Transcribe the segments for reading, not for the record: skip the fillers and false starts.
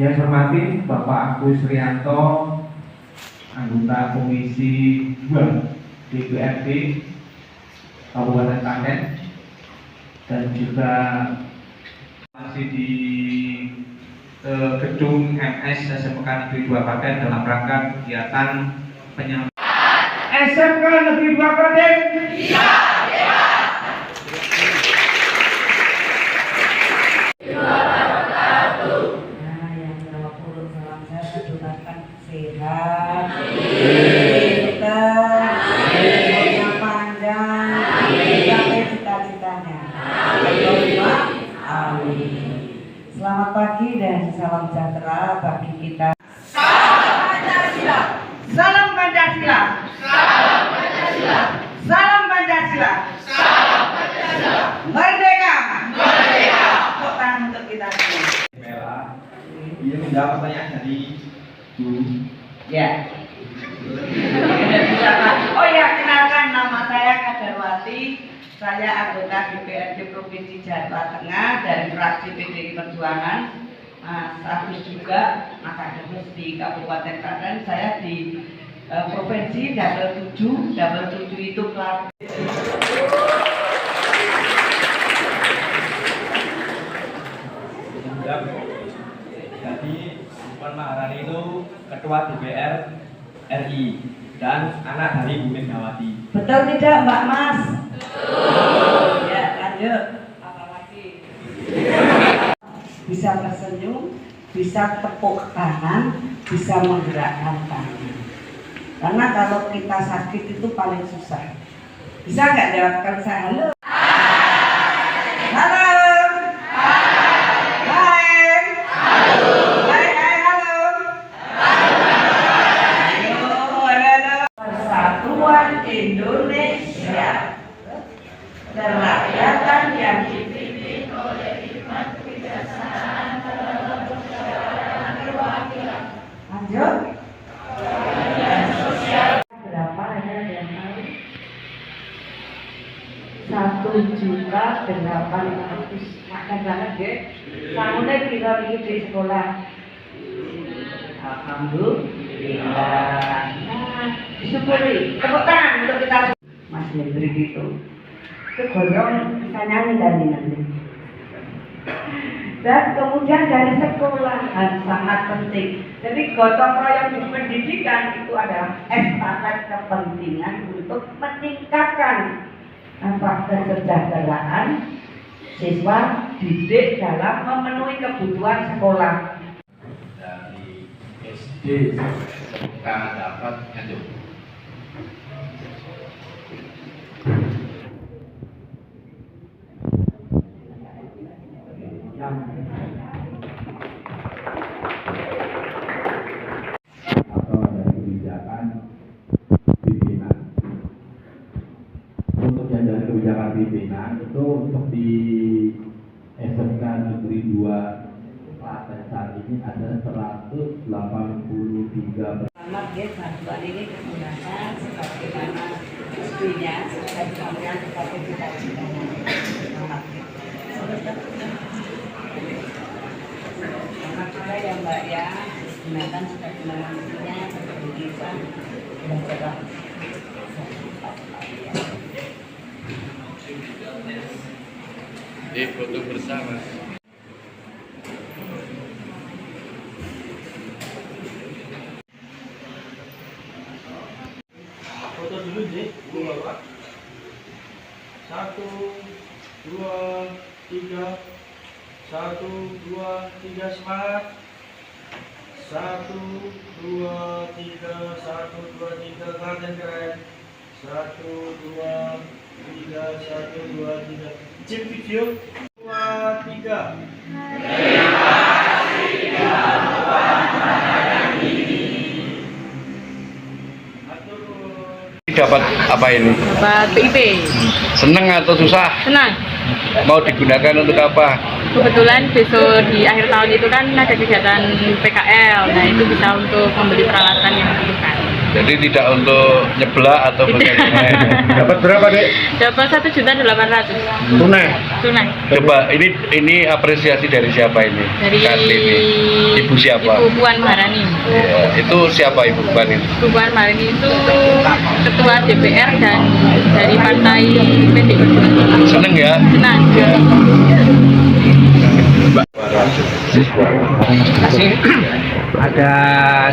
Yang saya hormati Bapak Agus Rianto, anggota Komisi 2 DPRD Kabupaten Klaten, dan juga masih di gedung MS SMK Negeri 2 Klaten dalam rangka kegiatan penyampaian SMK Negeri 2 Klaten. Iya, iya. Sehat, pintar, umurnya panjang, sampai cita-citanya. Amin. Selamat pagi dan salam sejahtera bagi kita. Salam Pancasila. Salam Pancasila. Salam Pancasila. Salam Pancasila. Salam Pancasila. Merdeka. Merdeka. Tepuk tangan untuk kita semua. Merah. Dia menjawab pertanyaan dari Bu. Ya. Oh ya, kenalkan, nama saya Kadarwati. Saya anggota DPRD Provinsi Jawa Tengah dari fraksi PDI Perjuangan. Status juga akademis di Kabupaten Klaten. Saya di Provinsi Double 7 itu Klaten. Jadi Puan Maharani itu Ketua DPR RI dan anak dari Bu Megawati. Betul tidak, Mbak Mas? Betul. Ya, lanjut. Apalagi? Bisa tersenyum, bisa tepuk tangan, bisa menggerakkan tangan. Karena kalau kita sakit itu paling susah. Bisa nggak jawabkan saya? Halo. Halo. Persatuan Indonesia, kerakyatan yang dipimpin oleh hikmat kebijaksanaan dalam perjalanan perwakilan. Lanjut. Berapa ada yang tahu? 1.800.000. Makan banget ya. Samune piro iki di sekolah? Alhamdulillah. Disyukuri. Tepuk tangan untuk kita. Mas Hendri gitu. Itu gondrong bisa nyanyi dan nanti. Dan kemudian dari sekolahan sangat penting. Jadi gotong royong di pendidikan itu adalah estafet kepentingan untuk meningkatkan kesejahteraan siswa didik dalam memenuhi kebutuhan sekolah. Dari SD SMK dapat lanjut. Atau dari kebijakan pimpinan. Untuk yang dari kebijakan pimpinan itu untuk di SMK Negeri 2 Klaten saat ini ada 183. Selamat ya, bantuan ini digunakan sebagaimana mestinya dan kemudian sebagai cita-citanya. Selamat ya. Selamat juga ya Mbak ya, gunakan sebagaimana mestinya sebagai kita belajar. Foto bersama. Foto dulu J, Bapak. 1, 2, 3. 1, 2, 3 semangat. 1, 2, 3, 1, 2, 3 Klaten keren. 1, 2, 3, 1, 2, 3. Cip video. 2, 3. Dapat apa ini? Dapat PIP. Seneng atau susah? Senang. Mau digunakan untuk apa? Kebetulan besok di akhir tahun itu kan ada kegiatan PKL. Nah, itu bisa untuk membeli peralatan yang dibutuhkan. Jadi tidak untuk nyeblak atau bagaimana. Dapat berapa, Dek? Dapat 1.800.000 Tunai. tunai. Coba ini apresiasi dari siapa ini? Dari Kartini. Ibu siapa? Ibu Puan Maharani. Ya, itu siapa Ibu Puan ini? Ibu Puan Maharani itu ketua DPR dan dari partai PD. Seneng ya? Senang. Masih ada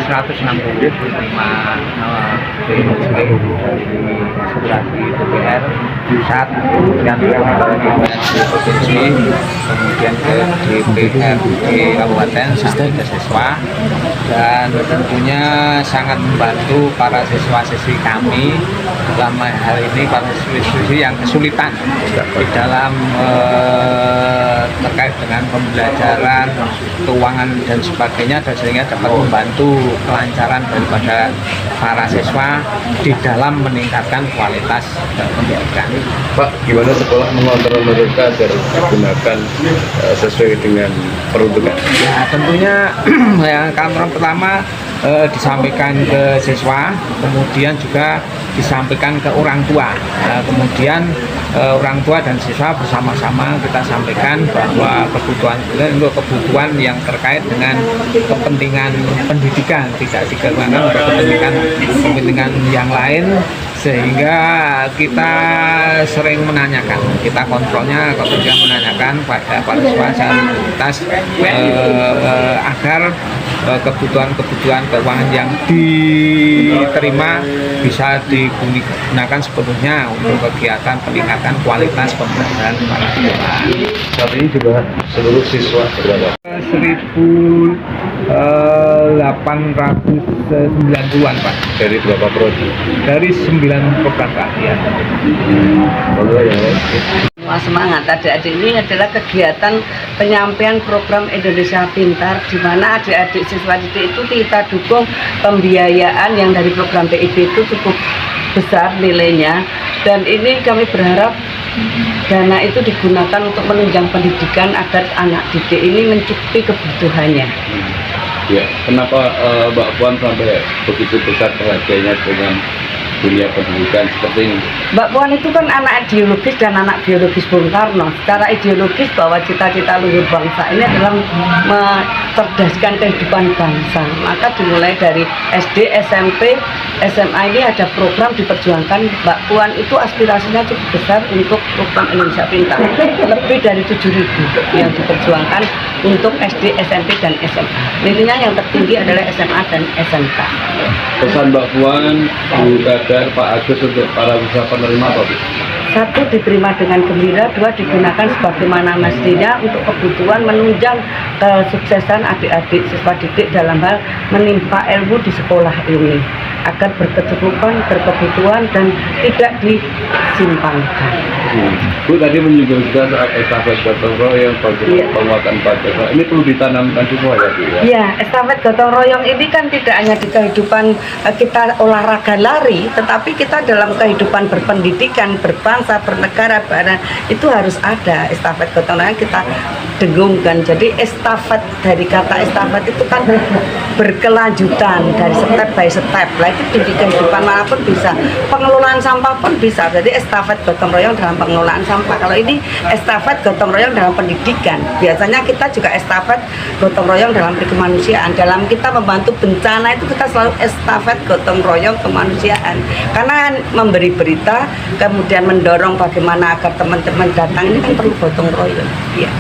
165 dari aspirasi DPR pusat, kemudian ke provinsi, kemudian ke DPRD kabupaten sampai ke siswa, dan tentunya sangat membantu para siswa-siswi kami dalam hal ini para siswi-siswi yang kesulitan di dalam terkait dengan pembelajaran, keuangan dan sebagainya, dan sehingga dapat membantu kelancaran daripada para siswa di dalam meningkatkan kualitas pendidikan. Pak, gimana sekolah mengontrol mereka agar digunakan sesuai dengan peruntukan? Ya tentunya yang kantor pertama disampaikan ke siswa, kemudian juga disampaikan ke orang tua. Kemudian orang tua dan siswa bersama-sama kita sampaikan bahwa untuk kebutuhan yang terkait dengan kepentingan pendidikan, tidak digunakan untuk kepentingan yang lain, sehingga kita sering menanyakan, kita kontrolnya kemudian menanyakan pada para siswa agar kebutuhan keuangan yang diterima bisa digunakan sepenuhnya untuk kegiatan peningkatan kualitas pembelajaran para siswa. Saat ini juga seluruh siswa berapa? 1.890-an Pak, Dari berapa prodi? dari 9 program kajian. Kalau yang lain? Semua semangat adik-adik ini adalah kegiatan penyampaian program Indonesia Pintar, di mana adik-adik siswa didik itu kita dukung pembiayaan yang dari program PIB itu cukup besar nilainya, dan ini kami berharap dana itu digunakan untuk menunjang pendidikan agar anak didik ini mencukupi kebutuhannya. Ya, kenapa Mbak Puan sampai begitu besar perhatiannya dengan dunia pendidikan seperti ini? Mbak Puan itu kan anak ideologis dan anak biologis Bung Karno. Secara ideologis bahwa cita-cita luhur bangsa ini adalah mencerdaskan kehidupan bangsa. Maka dimulai dari SD, SMP, SMA ini ada program diperjuangkan. Mbak Puan itu aspirasinya cukup besar untuk program Indonesia Pintar. Lebih dari 7.000 yang diperjuangkan untuk SD, SMP, dan SMA. Nilainya yang tertinggi adalah SMA dan SMK. Pesan Mbak Puan, Bu Kadar, Pak Agus untuk para usaha penerima apa? Satu, diterima dengan gembira. Dua, digunakan sebagaimana mestinya untuk kebutuhan menunjang kesuksesan adik-adik siswa didik dalam hal menimpa ilmu di sekolah ini, agar berkecukupan, berkebutuhan, dan tidak disimpangkan. Bu tadi menyinggung juga soal estafet gotong royong, penguatan Pancasila. Ini perlu ditanamkan semua ya, Bu? Ya, estafet gotong royong ini kan tidak hanya di kehidupan kita olahraga lari, tetapi kita dalam kehidupan berpendidikan, berbangsa, bernegara, itu harus ada estafet gotong royong kita dengungkan. Jadi estafet, dari kata estafet itu kan berkelanjutan dari step by step. Lah itu di kehidupan manapun bisa, pengelolaan sampah pun bisa. Jadi estafet gotong royong dalam pengelolaan sampah. Kalau ini estafet gotong royong dalam pendidikan. Biasanya kita juga estafet gotong royong dalam kemanusiaan. Dalam kita membantu bencana itu kita selalu estafet gotong royong kemanusiaan. Karena memberi berita, kemudian mendorong bagaimana agar teman-teman datang, ini kan perlu gotong royong. Iya.